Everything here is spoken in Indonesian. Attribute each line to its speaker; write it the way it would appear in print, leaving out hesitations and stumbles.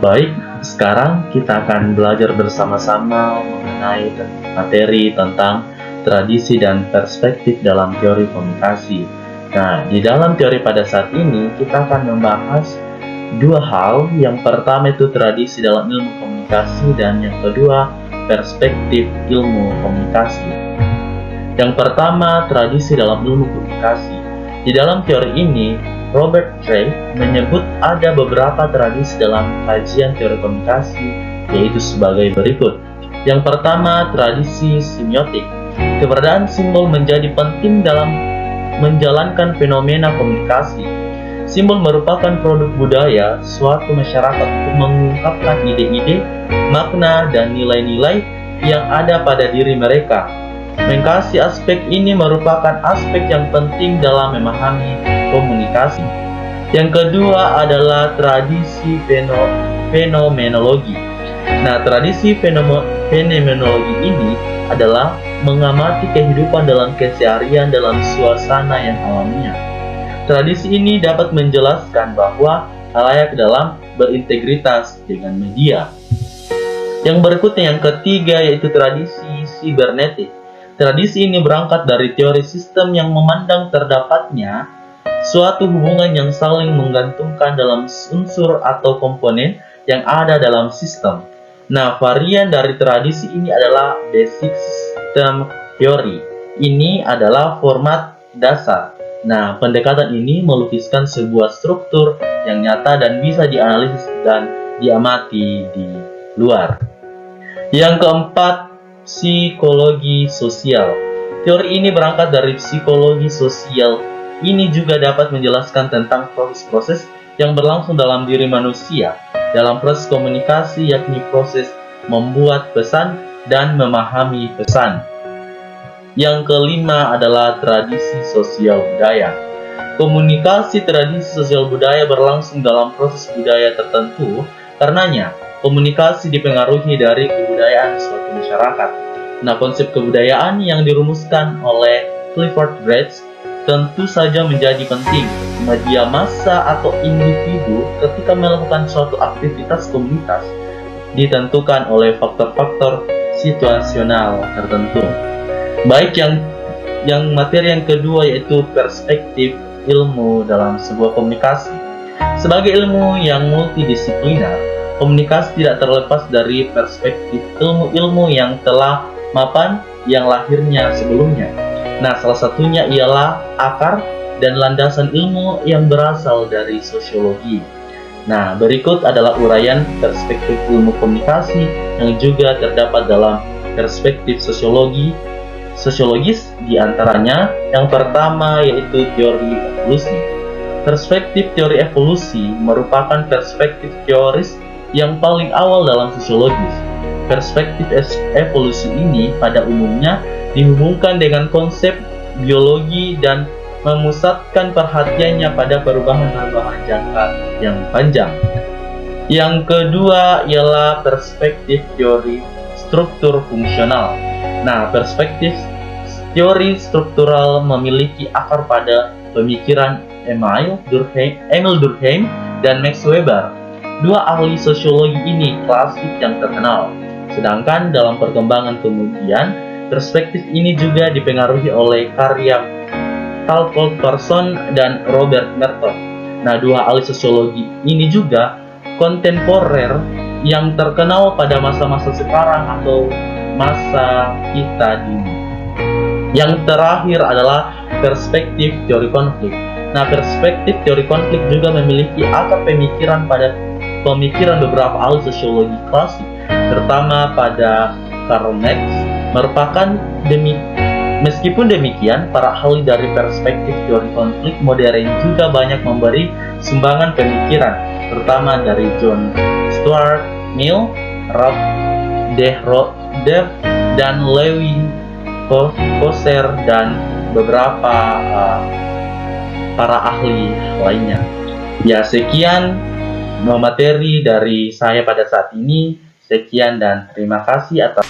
Speaker 1: Baik, sekarang kita akan belajar bersama-sama mengenai materi tentang tradisi dan perspektif dalam teori komunikasi. Nah, di dalam teori pada saat ini kita akan membahas dua hal. Yang pertama itu tradisi dalam ilmu komunikasi dan yang kedua perspektif ilmu komunikasi. Yang pertama, tradisi dalam ilmu komunikasi. Di dalam teori ini, Robert Trey menyebut ada beberapa tradisi dalam kajian teori komunikasi, yaitu sebagai berikut. Yang pertama, tradisi semiotik. Keberadaan simbol menjadi penting dalam menjalankan fenomena komunikasi. Simbol merupakan produk budaya suatu masyarakat untuk mengungkapkan ide-ide, makna, dan nilai-nilai yang ada pada diri mereka. Mengkaji aspek ini merupakan aspek yang penting dalam memahami komunikasi. Yang kedua adalah tradisi fenomenologi. Nah, tradisi fenomenologi ini adalah mengamati kehidupan dalam keseharian dalam suasana yang alamiah. Tradisi ini dapat menjelaskan bahwa khalayak dalam berintegritas dengan media. Yang berikutnya, yang ketiga, yaitu tradisi sibernetik. Tradisi ini berangkat dari teori sistem yang memandang terdapatnya suatu hubungan yang saling menggantungkan dalam unsur atau komponen yang ada dalam sistem. Nah, varian dari tradisi ini adalah basic system theory. Ini adalah format dasar. Nah, pendekatan ini melukiskan sebuah struktur yang nyata dan bisa dianalisis dan diamati di luar. Yang keempat, psikologi sosial. Teori ini berangkat dari psikologi sosial. Ini juga dapat menjelaskan tentang proses-proses yang berlangsung dalam diri manusia dalam proses komunikasi, yakni proses membuat pesan dan memahami pesan. Yang kelima adalah tradisi sosial budaya. Komunikasi tradisi sosial budaya berlangsung dalam proses budaya tertentu. Karenanya, komunikasi dipengaruhi dari kebudayaan suatu masyarakat. Nah, konsep kebudayaan yang dirumuskan oleh Clifford Geertz tentu saja menjadi penting. Media massa atau individu ketika melakukan suatu aktivitas komunitas ditentukan oleh faktor-faktor situasional tertentu. Baik, yang materi yang kedua yaitu perspektif ilmu dalam sebuah komunikasi. Sebagai ilmu yang multidisipliner, komunikasi tidak terlepas dari perspektif ilmu-ilmu yang telah mapan yang lahirnya sebelumnya. Nah, salah satunya ialah akar dan landasan ilmu yang berasal dari sosiologi. Nah, berikut adalah uraian perspektif ilmu komunikasi yang juga terdapat dalam perspektif sosiologis, diantaranya yang pertama yaitu teori evolusi. Perspektif teori evolusi merupakan perspektif teoris yang paling awal dalam sosiologis. Perspektif evolusi ini pada umumnya dihubungkan dengan konsep biologi dan memusatkan perhatiannya pada perubahan-perubahan jangka yang panjang. Yang kedua ialah perspektif teori struktur fungsional. Nah, perspektif teori struktural memiliki akar pada pemikiran Emil Durkheim dan Max Weber, dua ahli sosiologi ini klasik yang terkenal. Sedangkan dalam perkembangan kemudian, perspektif ini juga dipengaruhi oleh karya Karl Parson dan Robert Merton. Nah, dua ahli sosiologi ini juga kontemporer yang terkenal pada masa-masa sekarang atau masa kita dini. Yang terakhir adalah perspektif teori konflik. Nah, perspektif teori konflik juga memiliki akar pemikiran pada pemikiran beberapa ahli sosiologi klasik, terutama pada Karl Marx. Meskipun demikian, para ahli dari perspektif teori konflik modern juga banyak memberi sumbangan pemikiran, terutama dari John Stuart Mill, Ralph Dev, dan Lewin Kosser, dan beberapa para ahli lainnya. Ya, sekian materi dari saya pada saat ini. Sekian dan terima kasih atas